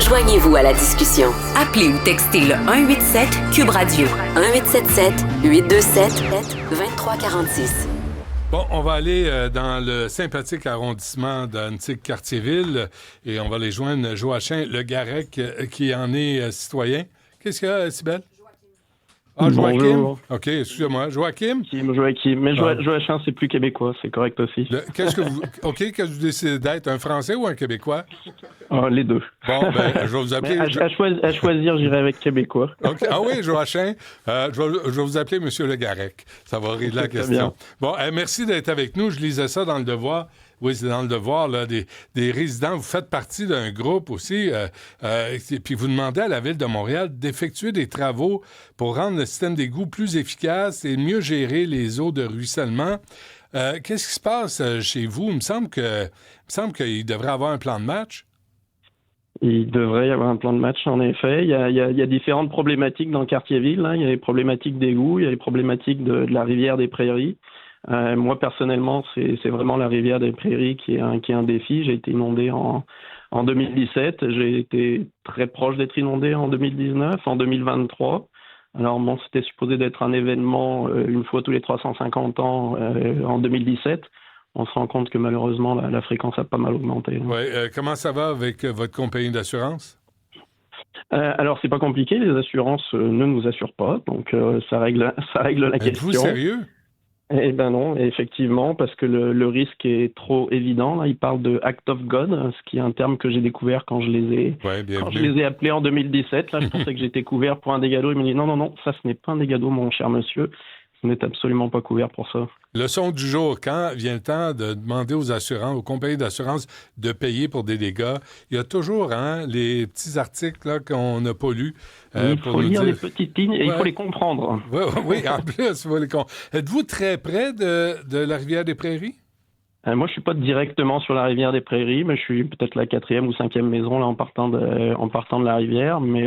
Joignez-vous à la discussion. Appelez ou textez le 187 Cube Radio 1877-827-2346. Bon, on va aller dans le sympathique arrondissement d'Antique-Cartierville et on va les joindre Joachim Le Garec qui en est citoyen. Qu'est-ce qu'il y a, Cybèle? Ah, Joachim? Bonjour. OK, excusez-moi. Joachim? Joachim. Mais Joachim, c'est plus québécois, c'est correct aussi. Qu'est-ce que vous décidez d'être, un Français ou un Québécois? Les deux. Bon, je vais vous appeler... À choisir, j'irai avec québécois. OK. Ah oui, Joachim, je vais vous appeler M. Le Garec. Ça va régler la question. Bien. Bon, merci d'être avec nous. Je lisais ça dans Le Devoir. Oui, c'est dans Le Devoir, là, des résidents. Vous faites partie d'un groupe aussi, puis vous demandez à la Ville de Montréal d'effectuer des travaux pour rendre le système d'égouts plus efficace et mieux gérer les eaux de ruissellement. Qu'est-ce qui se passe chez vous? Il me semble qu'il devrait avoir un plan de match. Il devrait y avoir un plan de match, en effet. Il y a différentes problématiques dans Cartierville. Il y a les problématiques d'égouts, il y a les problématiques de la rivière des Prairies. Moi, personnellement, c'est vraiment la rivière des Prairies qui est un défi. J'ai été inondé en 2017. J'ai été très proche d'être inondé en 2019, en 2023. Alors bon, c'était supposé d'être un événement une fois tous les 350 ans en 2017. On se rend compte que malheureusement, la fréquence a pas mal augmenté. Oui. Comment ça va avec votre compagnie d'assurance? Alors, c'est pas compliqué. Les assurances ne nous assurent pas. Donc, ça règle la question. Êtes-vous sérieux? Eh ben non, effectivement, parce que le risque est trop évident. Là, il parle de Act of God, ce qui est un terme que j'ai découvert quand je les ai appelés en 2017. Là, je pensais que j'étais couvert pour un dégât d'eau. Il me dit non, ça ce n'est pas un dégât d'eau, mon cher monsieur. Vous n'êtes absolument pas couvert pour ça. Leçon du jour, quand vient le temps de demander aux compagnies d'assurance de payer pour des dégâts, il y a toujours les petits articles là, qu'on n'a pas lus. Il faut lire les petites lignes et il faut les comprendre. Oui, en plus, il faut les comprendre. Êtes-vous très près de la rivière des Prairies? Moi, je suis pas directement sur la rivière des Prairies, mais je suis peut-être la 4e ou 5e maison là, en partant de la rivière. Mais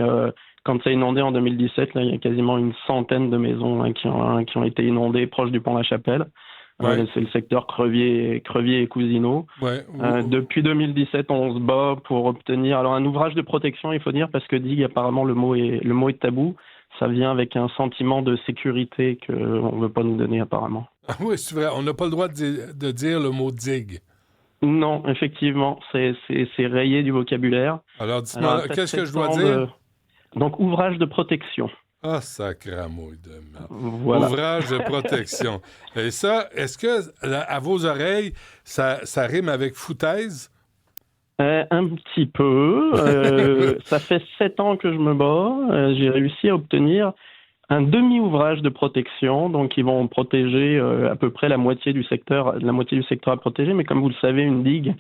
quand ça a inondé en 2017, là, il y a quasiment une centaine de maisons qui ont été inondées proches du pont La Chapelle. Ouais. C'est le secteur Crevier et Cousineau. Ouais. Depuis 2017, on se bat pour obtenir un ouvrage de protection, il faut dire, parce que digue, apparemment, le mot est tabou. Ça vient avec un sentiment de sécurité qu'on ne veut pas nous donner, apparemment. Ah oui, c'est vrai. On n'a pas le droit de dire le mot digue. Non, effectivement, c'est rayé du vocabulaire. Alors, dites-moi, qu'est-ce que je dois dire? Donc, ouvrage de protection. Ah, sacramouille de merde. Voilà. Ouvrage de protection. Et ça, est-ce que, à vos oreilles, ça rime avec foutaise? Un petit peu. Ça fait 7 ans que je me bats. J'ai réussi à obtenir un demi-ouvrage de protection. Donc, ils vont protéger à peu près la moitié du secteur à protéger. Mais comme vous le savez, une digue,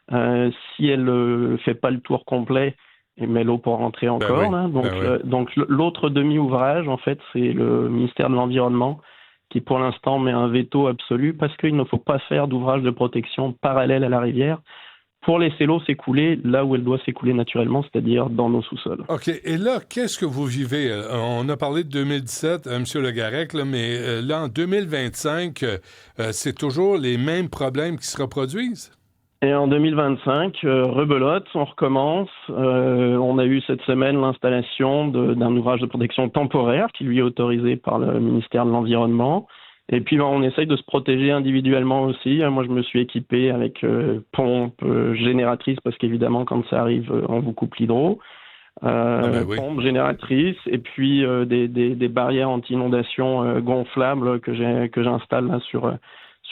si elle ne fait pas le tour complet, mais l'eau pour rentrer encore. Ben oui. Là. Donc l'autre demi-ouvrage, en fait, c'est le ministère de l'Environnement qui, pour l'instant, met un veto absolu parce qu'il ne faut pas faire d'ouvrage de protection parallèle à la rivière pour laisser l'eau s'écouler là où elle doit s'écouler naturellement, c'est-à-dire dans nos sous-sols. OK. Et là, qu'est-ce que vous vivez? On a parlé de 2017, M. Le Garec, là, mais là, en 2025, c'est toujours les mêmes problèmes qui se reproduisent? Et en 2025, rebelote, on recommence. On a eu cette semaine l'installation d'un ouvrage de protection temporaire qui lui est autorisé par le ministère de l'Environnement. Et puis on essaye de se protéger individuellement aussi. Moi, je me suis équipé avec pompe génératrice parce qu'évidemment, quand ça arrive, on vous coupe l'hydro. Oui. Pompe génératrice et puis des barrières anti-inondation gonflables que j'installe là sur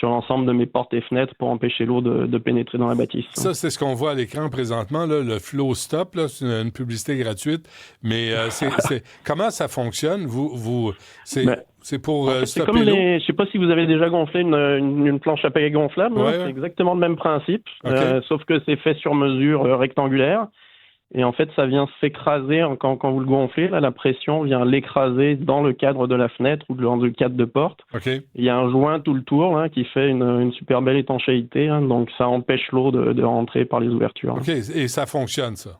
l'ensemble de mes portes et fenêtres pour empêcher l'eau de pénétrer dans la bâtisse. Ça, c'est ce qu'on voit à l'écran présentement, là, le Flow Stop, là, c'est une publicité gratuite. Mais comment ça fonctionne? C'est pour stopper l'eau? Je ne sais pas si vous avez déjà gonflé une planche à pagaie gonflable. Ouais. C'est exactement le même principe, Okay. sauf que c'est fait sur mesure rectangulaire. Et en fait, ça vient s'écraser quand vous le gonflez. Là, la pression vient l'écraser dans le cadre de la fenêtre ou dans le cadre de porte. Okay. Il y a un joint tout le tour qui fait une super belle étanchéité. Donc, ça empêche l'eau de rentrer par les ouvertures. OK. Et ça fonctionne, ça?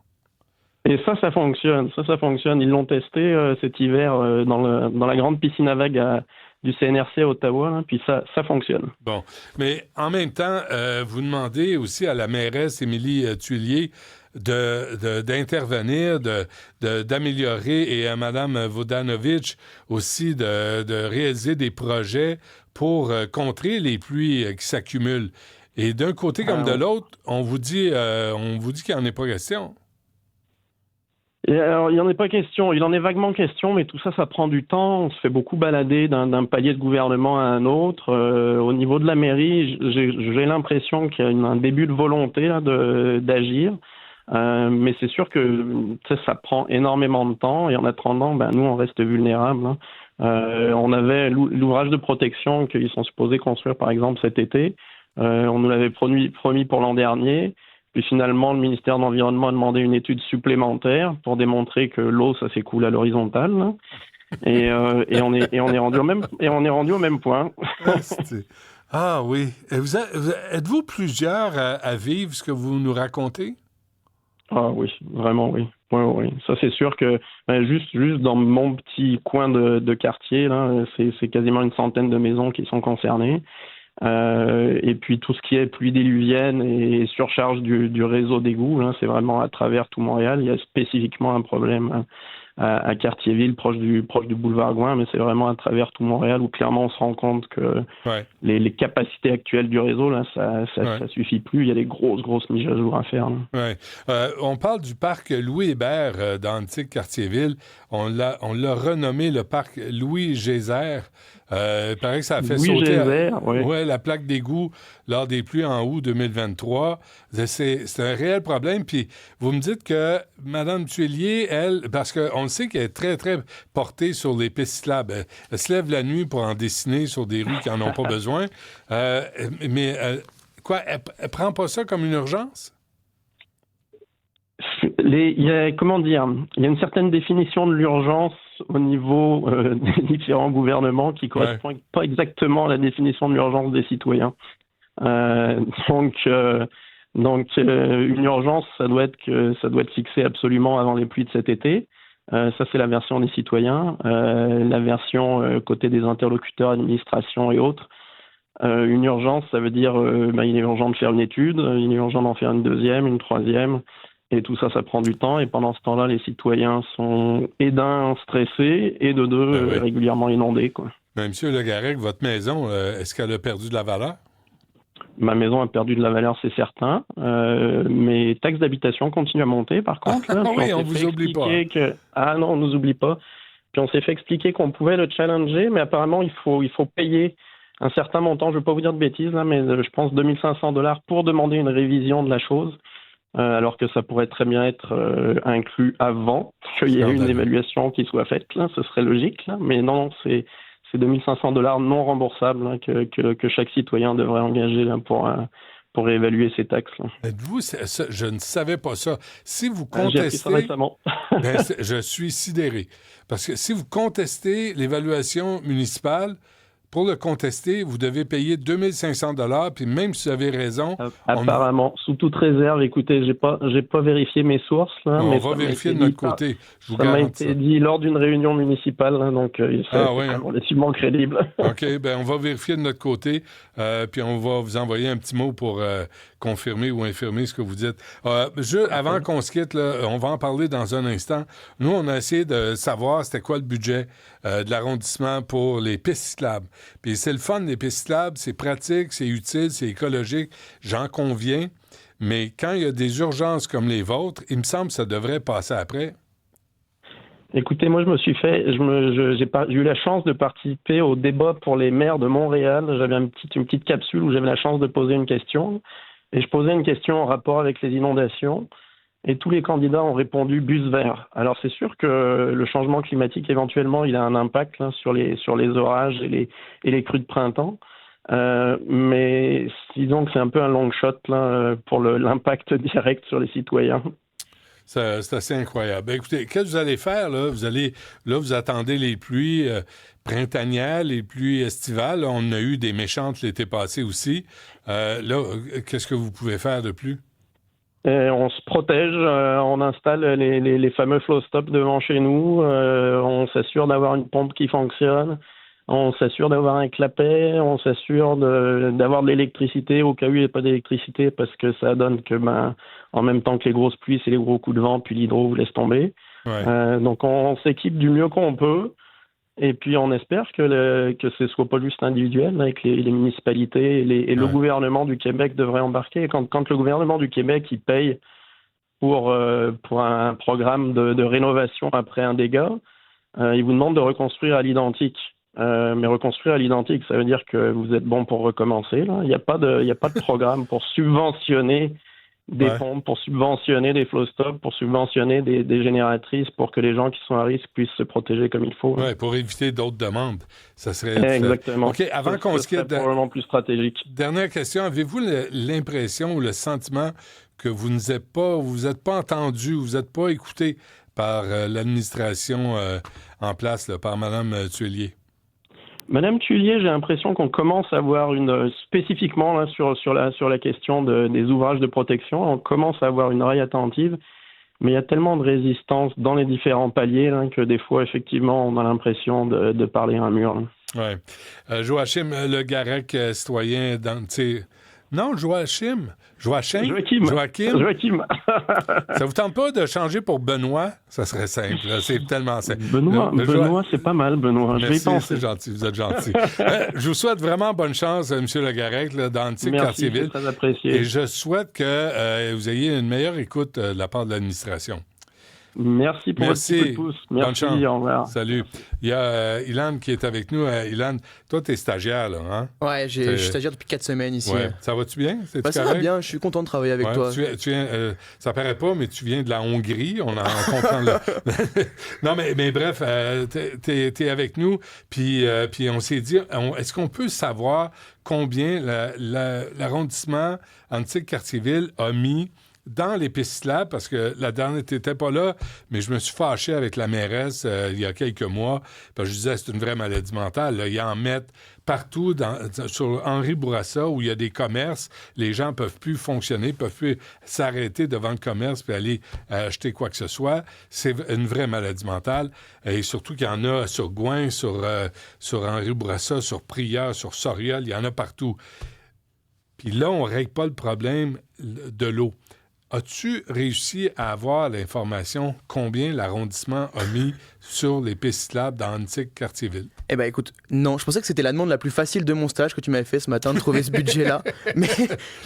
Et ça fonctionne. Ça fonctionne. Ils l'ont testé cet hiver dans la grande piscine à vagues du CNRC à Ottawa. Puis ça fonctionne. Bon. Mais en même temps, vous demandez aussi à la mairesse Émilie Tuillier d'intervenir, d'améliorer, et à Mme Vodanovic aussi de réaliser des projets pour contrer les pluies qui s'accumulent. Et d'un côté comme de l'autre, on vous dit qu'il n'en est pas question. Et alors, il n'en est pas question. Il en est vaguement question, mais tout ça, ça prend du temps. On se fait beaucoup balader d'un palier de gouvernement à un autre. Au niveau de la mairie, j'ai l'impression qu'il y a un début de volonté là, d'agir. Mais c'est sûr que ça prend énormément de temps. Et en attendant, nous, on reste vulnérables. Hein. On avait l'ouvrage de protection qu'ils sont supposés construire, par exemple, cet été. On nous l'avait promis pour l'an dernier. Puis finalement, le ministère de l'Environnement a demandé une étude supplémentaire pour démontrer que l'eau, ça s'écoule à l'horizontale. Là. Et on est rendu au même point. Ah oui. Êtes-vous plusieurs à vivre ce que vous nous racontez? Ah oui, vraiment oui. Oui. Ça, c'est sûr que juste dans mon petit coin de quartier, là, c'est quasiment une centaine de maisons qui sont concernées. Et puis tout ce qui est pluie diluvienne et surcharge du réseau d'égouts, hein, c'est vraiment à travers tout Montréal. Il y a spécifiquement un problème à Cartierville, proche du boulevard Gouin, mais c'est vraiment à travers tout Montréal où clairement on se rend compte que les capacités actuelles du réseau, là, ça suffit plus. Il y a des grosses mises à jour à faire. On parle du parc Louis Hébert dans l'antique Cartierville. On l'a renommé le parc Louis Gézère. Il paraît que ça a fait sauter la plaque d'égout lors des pluies en août 2023. C'est un réel problème. Puis vous me dites que Mme Tuillier, elle, parce qu'on le sait qu'elle est très, très portée sur les pistes cyclables. Elle se lève la nuit pour en dessiner sur des rues qui n'en ont pas besoin. Mais elle prend pas ça comme une urgence? Il y a une certaine définition de l'urgence au niveau des différents gouvernements qui correspond pas exactement à la définition de l'urgence des citoyens. Donc, une urgence, ça doit être fixé absolument avant les pluies de cet été. Ça, c'est la version des citoyens. La version côté des interlocuteurs, administration et autres. Une urgence, ça veut dire il est urgent de faire une étude, il est urgent d'en faire une deuxième, une troisième. Et tout ça, ça prend du temps. Et pendant ce temps-là, les citoyens sont, et d'un, stressés, et de deux, régulièrement inondés, quoi. Mais Monsieur Le Garrec, votre maison, est-ce qu'elle a perdu de la valeur? Ma maison a perdu de la valeur, c'est certain. Mes taxes d'habitation continuent à monter, par contre. Là, oui, on vous oublie pas. Ah non, on nous oublie pas. Puis on s'est fait expliquer qu'on pouvait le challenger, mais apparemment, il faut payer un certain montant. Je ne veux pas vous dire de bêtises, là, mais je pense $2 500 pour demander une révision de la chose. Alors que ça pourrait très bien être inclus avant qu'il y ait une évaluation qui soit faite. Là, ce serait logique. Là. Mais non, c'est $2 500 non remboursables là, que chaque citoyen devrait engager là, pour évaluer ses taxes. Là. Êtes-vous, je ne savais pas ça. Si vous contestez... J'ai appris ça récemment. Je suis sidéré. Parce que si vous contestez l'évaluation municipale, pour le contester, vous devez payer $2 500, puis même si vous avez raison... Apparemment, sous toute réserve, écoutez, j'ai pas vérifié mes sources. Là, on mais va vérifier de notre côté, je vous garantis. Ça m'a été dit lors d'une réunion municipale, là, donc c'est relativement crédible. OK, on va vérifier de notre côté, puis on va vous envoyer un petit mot pour confirmer ou infirmer ce que vous dites. Avant qu'on se quitte, là, on va en parler dans un instant. Nous, on a essayé de savoir c'était quoi le budget de l'arrondissement pour les pistes cyclables. Puis c'est le fun, les pistes cyclables, c'est pratique, c'est utile, c'est écologique, j'en conviens, mais quand il y a des urgences comme les vôtres, il me semble que ça devrait passer après. Écoutez, moi, j'ai eu la chance de participer au débat pour les maires de Montréal. J'avais une petite capsule où j'avais la chance de poser une question, et je posais une question en rapport avec les inondations. Et tous les candidats ont répondu bus vert. Alors c'est sûr que le changement climatique éventuellement il a un impact là, sur les orages et les crues de printemps. Mais disons que c'est un peu un long shot là, pour l'impact direct sur les citoyens. C'est assez incroyable. Écoutez, qu'est-ce que vous allez faire là? Vous attendez les pluies printanières, les pluies estivales. Là, on a eu des méchantes l'été passé aussi. Qu'est-ce que vous pouvez faire de plus? On se protège, on installe les fameux flow stop devant chez nous, on s'assure d'avoir une pompe qui fonctionne, On s'assure d'avoir un clapet, on s'assure d'avoir de l'électricité au cas où il n'y a pas d'électricité parce que ça donne que, en même temps que les grosses pluies, c'est les gros coups de vent, puis l'hydro vous laisse tomber. Ouais. Donc on s'équipe du mieux qu'on peut. Et puis on espère que ce ne soit pas juste individuel, là, et que les municipalités et le gouvernement du Québec devraient embarquer. Quand le gouvernement du Québec il paye pour un programme de rénovation après un dégât, il vous demande de reconstruire à l'identique. Mais reconstruire à l'identique, ça veut dire que vous êtes bon pour recommencer. Là. Il n'y a pas de programme pour subventionner des pompes, pour subventionner des flow stops, pour subventionner des génératrices pour que les gens qui sont à risque puissent se protéger comme il faut. Oui, pour éviter d'autres demandes. Ça serait... Exactement. OK, avant qu'on se quitte... probablement plus stratégique. Dernière question. Avez-vous l'impression ou le sentiment que vous n'êtes pas entendu, vous n'êtes pas écouté par l'administration en place, là, par Mme Thuillier? Madame Thuillier, j'ai l'impression qu'on commence à avoir spécifiquement là, sur la question des ouvrages de protection, on commence à avoir une oreille attentive, mais il y a tellement de résistance dans les différents paliers là, que des fois, effectivement, on a l'impression de parler à un mur. Oui. Joachim Le Garec, citoyen Non, Joachim. Ça vous tente pas de changer pour Benoît? Ça serait simple. Là. C'est tellement simple. Benoît, c'est pas mal, Benoît. Merci, je vais y penser. C'est gentil. Vous êtes gentil. Je vous souhaite vraiment bonne chance, M. Le Garec, là, dans Antique-Cartierville. Merci, très apprécié. Et je souhaite que vous ayez une meilleure écoute de la part de l'administration. Merci pour votre coup de pouce. Merci, au revoir. Salut. Il y a Ilan qui est avec nous. Ilan, toi, tu es stagiaire, là, hein? Ouais, je suis stagiaire depuis 4 semaines ici. Ouais. Ça va-tu bien? Ça va bien, je suis content de travailler avec toi. Ça paraît pas, mais tu viens de la Hongrie. On comprend. Non, mais bref, t'es avec nous. Puis on s'est dit, est-ce qu'on peut savoir combien l'arrondissement Antique-Cartierville a mis dans les pistes cyclables, parce que la dernière, t'étais pas là, mais je me suis fâché avec la mairesse il y a quelques mois, parce que je disais c'est une vraie maladie mentale. Là. Ils en mettent partout sur Henri Bourassa, où il y a des commerces, les gens peuvent plus fonctionner, peuvent plus s'arrêter devant le commerce puis aller acheter quoi que ce soit. C'est une vraie maladie mentale. Et surtout qu'il y en a sur Gouin, sur Henri Bourassa, sur Prieure, sur Soriol, il y en a partout. Puis là, on règle pas le problème de l'eau. As-tu réussi à avoir l'information combien l'arrondissement a mis sur les pistes cyclables dans Antique-Cartierville? Eh bien, écoute, non. Je pensais que c'était la demande la plus facile de mon stage que tu m'avais fait ce matin, de trouver ce budget-là. Mais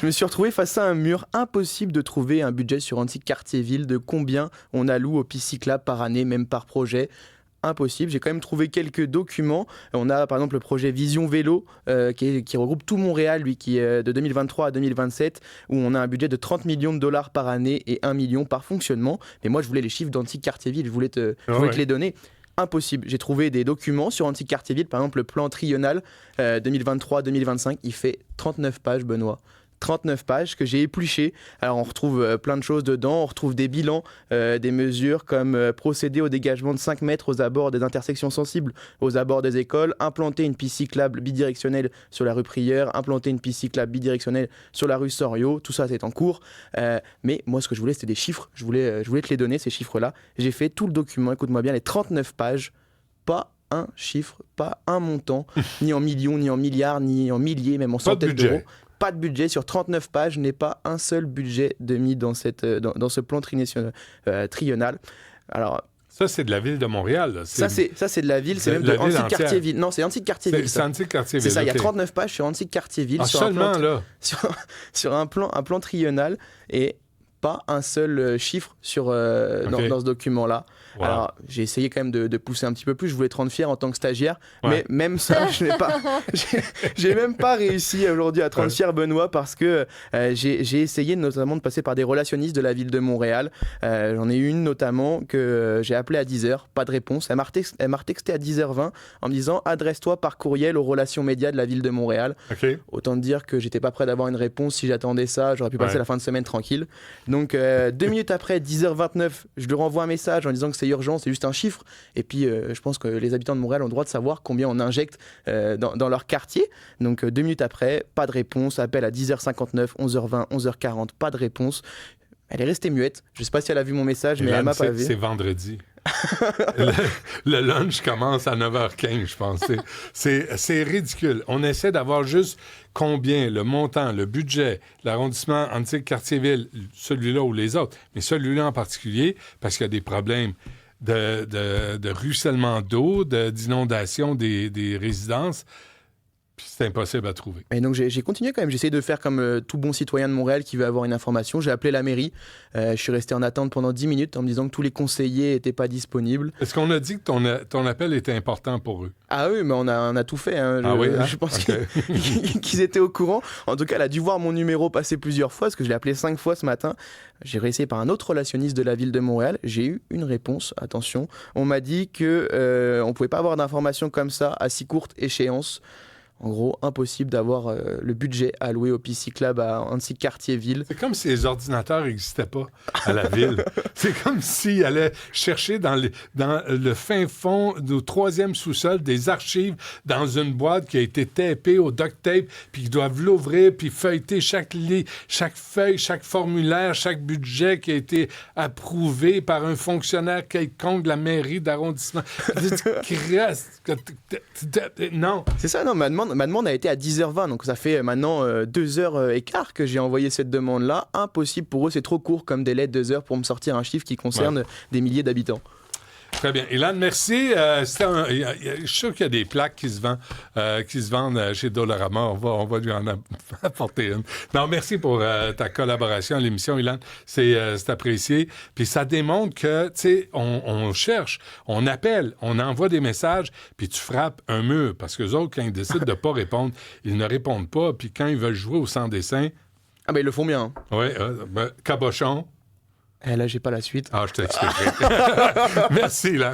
je me suis retrouvé face à un mur. Impossible de trouver un budget sur Antique-Cartierville de combien on alloue aux pistes cyclables par année, même par projet. Impossible. J'ai quand même trouvé quelques documents. On a par exemple le projet Vision Vélo qui regroupe tout Montréal, lui, qui est de 2023 à 2027, où on a un budget de 30 millions de dollars par année et 1 million par fonctionnement. Mais moi, je voulais les chiffres d'Antique-Cartierville, je voulais te les donner. Impossible. J'ai trouvé des documents sur Antique-Cartierville, par exemple le plan triennal 2023-2025, il fait 39 pages, Benoît. 39 pages que j'ai épluchées. Alors on retrouve plein de choses dedans, on retrouve des bilans, des mesures comme procéder au dégagement de 5 mètres aux abords des intersections sensibles, aux abords des écoles, implanter une piste cyclable bidirectionnelle sur la rue Prieure, implanter une piste cyclable bidirectionnelle sur la rue Soriot, tout ça c'est en cours. Mais moi ce que je voulais c'était des chiffres, je voulais te les donner ces chiffres-là. J'ai fait tout le document, écoute-moi bien, les 39 pages, pas un chiffre, pas un montant, ni en millions, ni en milliards, ni en milliers, même en centaines d'euros. Pas de budget, sur 39 pages, je n'ai pas un seul budget de mis dans ce plan triennal. Alors, ça, c'est de la ville de Montréal. Là. Ça, c'est de la ville, c'est même de Antique-Cartierville. Non, c'est Antique-Cartierville. C'est Antique-Cartierville. C'est ça, il y a 39 pages sur Antique-Cartierville. Sur un plan triennal et pas un seul chiffre dans ce document-là. Wow. Alors, j'ai essayé quand même de pousser un petit peu plus. Je voulais te rendre fier en tant que stagiaire, mais même ça, j'ai même pas réussi aujourd'hui à te rendre fier, Benoît, parce que j'ai essayé notamment de passer par des relationnistes de la ville de Montréal. J'en ai eu une notamment que j'ai appelée à 10h, pas de réponse. Elle m'a retexté à 10h20 en me disant « Adresse-toi par courriel aux relations médias de la ville de Montréal ». Autant te dire que j'étais pas prêt d'avoir une réponse. Si j'attendais ça, j'aurais pu passer la fin de semaine tranquille. Donc 2 minutes après, 10h29, je lui renvoie un message en disant que c'est urgent, c'est juste un chiffre. Et puis, je pense que les habitants de Montréal ont le droit de savoir combien on injecte dans leur quartier. Donc, 2 minutes après, pas de réponse. Appel à 10h59, 11h20, 11h40, pas de réponse. Elle est restée muette. Je ne sais pas si elle a vu mon message, mais elle m'a pas vu. C'est vendredi. le lunch commence à 9h15, je pense. C'est ridicule. On essaie d'avoir juste combien, le montant, le budget, l'arrondissement Antique-Cartierville, celui-là ou les autres, mais celui-là en particulier, parce qu'il y a des problèmes de ruissellement d'eau, d'inondation des résidences. Puis c'est impossible à trouver. Et donc j'ai continué quand même, j'ai essayé de faire comme tout bon citoyen de Montréal qui veut avoir une information. J'ai appelé la mairie, je suis resté en attente pendant 10 minutes en me disant que tous les conseillers n'étaient pas disponibles. Est-ce qu'on a dit que ton appel était important pour eux? Ah oui, mais on a tout fait. Hein. Je pense qu'ils étaient au courant. En tout cas, elle a dû voir mon numéro passer plusieurs fois, parce que je l'ai appelé 5 fois ce matin. J'ai réessayé par un autre relationniste de la ville de Montréal. J'ai eu une réponse, attention. On m'a dit qu'on ne pouvait pas avoir d'informations comme ça à si courte échéance. En gros, impossible d'avoir le budget alloué au PC Club à Antique-Cartierville. C'est comme si les ordinateurs n'existaient pas à la ville. C'est comme s'ils allaient chercher dans le fin fond du 3e sous-sol des archives dans une boîte qui a été tapée au duct tape, puis ils doivent l'ouvrir, puis feuilleter chaque feuille, chaque formulaire, chaque budget qui a été approuvé par un fonctionnaire quelconque de la mairie d'arrondissement. Non. C'est ça, non, ma demande a été à 10h20, donc ça fait maintenant 2h15 que j'ai envoyé cette demande-là. Impossible pour eux, c'est trop court comme délai, 2 heures pour me sortir un chiffre qui concerne des milliers d'habitants. Très bien. Ilan, merci. Je suis sûr qu'il y a des plaques qui se vendent chez Dollarama. On va lui en apporter une. Non, merci pour ta collaboration à l'émission, Ilan. C'est apprécié. Puis ça démontre que, tu sais, on cherche, on appelle, on envoie des messages, puis tu frappes un mur. Parce qu'eux autres, quand ils décident de ne pas répondre, ils ne répondent pas. Puis quand ils veulent jouer au sans-dessin... Ah ben ils le font bien. Hein. Oui, cabochon. Là, j'ai pas la suite. Ah, je t'expliquerai. Merci, Ilan.